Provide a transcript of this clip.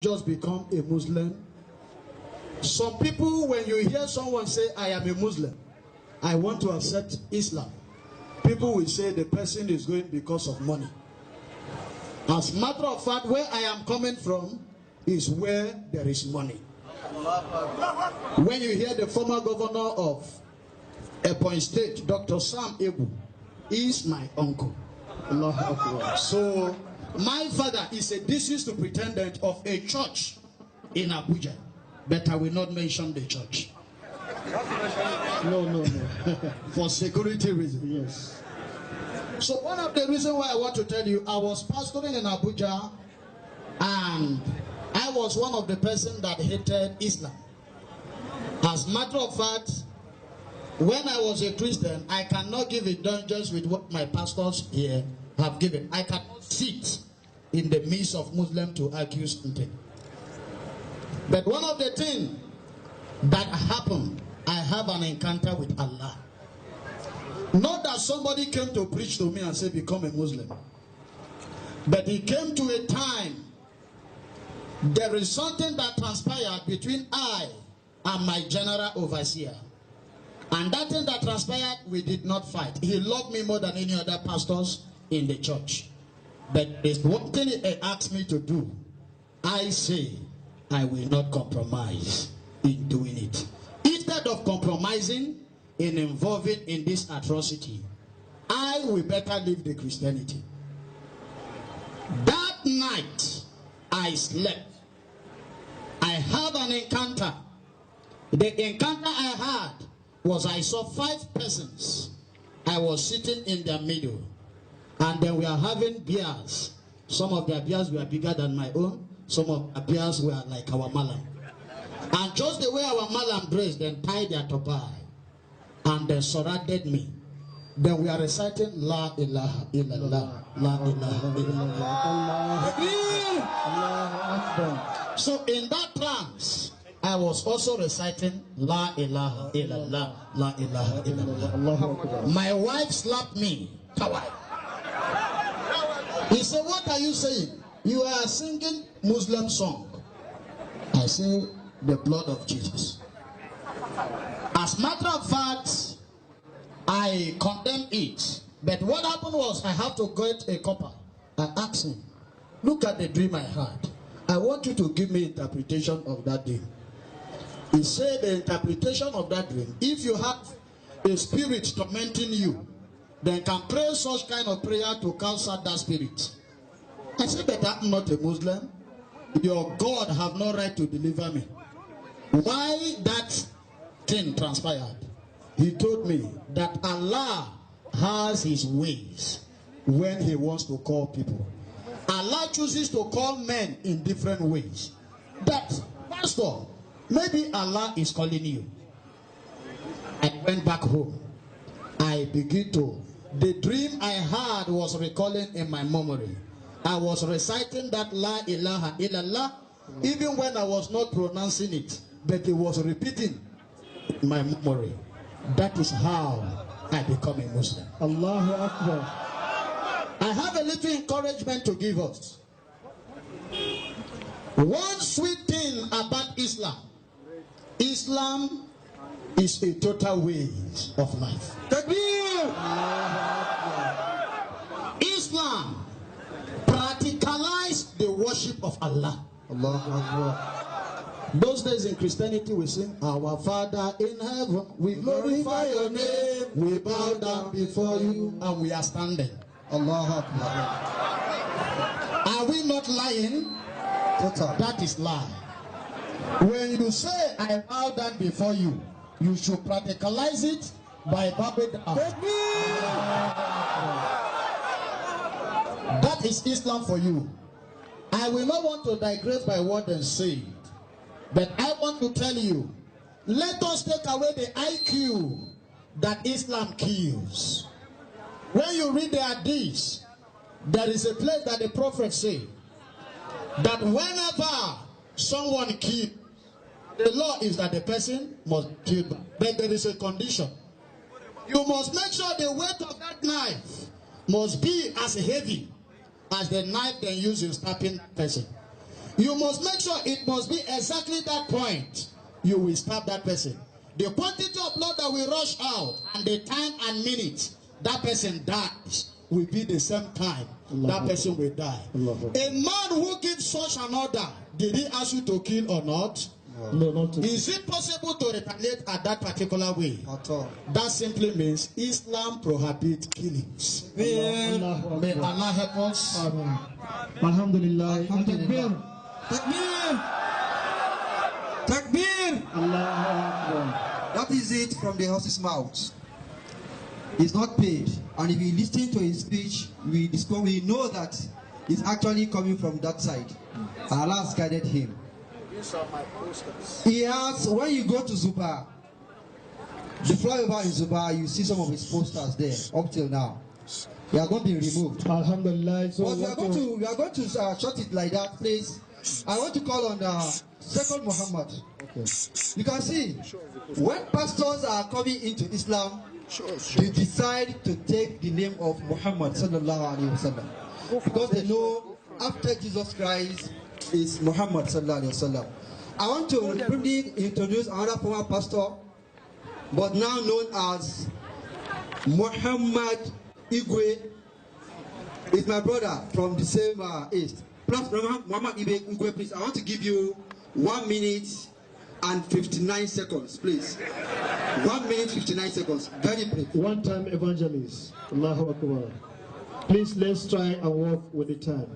just become a Muslim. Some people, when you hear someone say, I am a Muslim, I want to accept Islam, people will say the person is going because of money. As a matter of fact, where I am coming from is where there is money. When you hear the former governor of Ebonyi State, Dr. Sam Ebu, is my uncle. So, my father is a deceased superintendent of a church in Abuja, but I will not mention the church. No. For security reasons. Yes. So one of the reasons why I want to tell you, I was pastoring in Abuja, and I was one of the persons that hated Islam. As a matter of fact, when I was a Christian, I cannot give indulgence with what my pastors here have given. I cannot sit in the midst of Muslims to argue something. But one of the things that happened, I have an encounter with Allah. Not that somebody came to preach to me and say, become a Muslim. But it came to a time, there is something that transpired between I and my general overseer. And that thing that transpired, we did not fight. He loved me more than any other pastors in the church. But there's one thing he asked me to do. I say, I will not compromise in doing it. Instead of compromising in involving in this atrocity, I will better leave the Christianity. That night, I slept. I had an encounter. The encounter I had was I saw 5 persons. I was sitting in their middle, and then we are having beers. Some of their beers were bigger than my own. Some of their beers were like our malam. And just the way our malam dressed, then tied their topai, and then surrounded me. Then we are reciting La ilaha illallah, La ilaha illallah. So in that trance, I was also reciting La ilaha illallah, La ilaha illallah. My wife slapped me. He said, what are you saying? You are singing Muslim song. I say, the blood of Jesus. As a matter of fact, I condemn it. But what happened was, I have to get a copper. I asked him, look at the dream I had. I want you to give me interpretation of that dream. He said the interpretation of that dream, if you have a spirit tormenting you, then can pray such kind of prayer to cancel that spirit. I said, but I'm not a Muslim. Your God have no right to deliver me. Why that thing transpired? He told me that Allah has his ways when he wants to call people. Allah chooses to call men in different ways. That, pastor, maybe Allah is calling you. I went back home. I began to, the dream I had was recalling in my memory. I was reciting that La ilaha illallah, even when I was not pronouncing it, but it was repeating in my memory. That is how I become a Muslim. Allahu Akbar. I have a little encouragement to give us. One sweet thing about Islam. Islam is a total way of life. Islam practicalize the worship of Allah. Allahu Akbar. Those days in Christianity we sing, Our Father in heaven, we glorify your name, we bow down before you, and we are standing. Allahu Akbar. Are we not lying? Total. That is lie. When you say, I bow down before you, you should practicalize it by bowing down. That is Islam for you. I will not want to digress by what they say, but I want to tell you, let us take away the IQ that Islam kills. When you read the hadith, there is a place that the prophet said that whenever someone kills, the law is that the person must kill back. But there is a condition. You must make sure the weight of that knife must be as heavy as the knife they use in stabbing the person. You must make sure it must be exactly that point you will stab that person. The quantity of blood that will rush out and the time and minute that person dies will be the same time that person will die. A man who gives such an order, did he ask you to kill or not? No, not to. Is it possible to retaliate at that particular way? At all. That simply means Islam prohibits killings. May Allah help us. Amen. Alhamdulillah. Takbir. Takbir! Takbir! Allahu Akbar. That is it from the horse's mouth. He's not paid. And if we listen to his speech, we know that it's actually coming from that side. Allah has guided him. He has, when you go to Zuba, the flyover in Zuba, you see some of his posters there up till now. They are going to be removed. Alhamdulillah. So But we are going to shut it like that, please. I want to call on Second Muhammad. Okay. You can see, when pastors are coming into Islam, they decide to take the name of Muhammad sallallahu alaihi wasallam, because they know after Jesus Christ is Muhammad sallallahu alaihi wasallam. I want to briefly introduce another former pastor, but now known as Muhammad Igwe. Is my brother from the same east. Plus, Muhammad Igwe, please, I want to give you 1 minute and 59 seconds, please. 1 minute, 59 seconds. Very brief. One time evangelist. Allahu Akbar. Please, let's try and work with the time.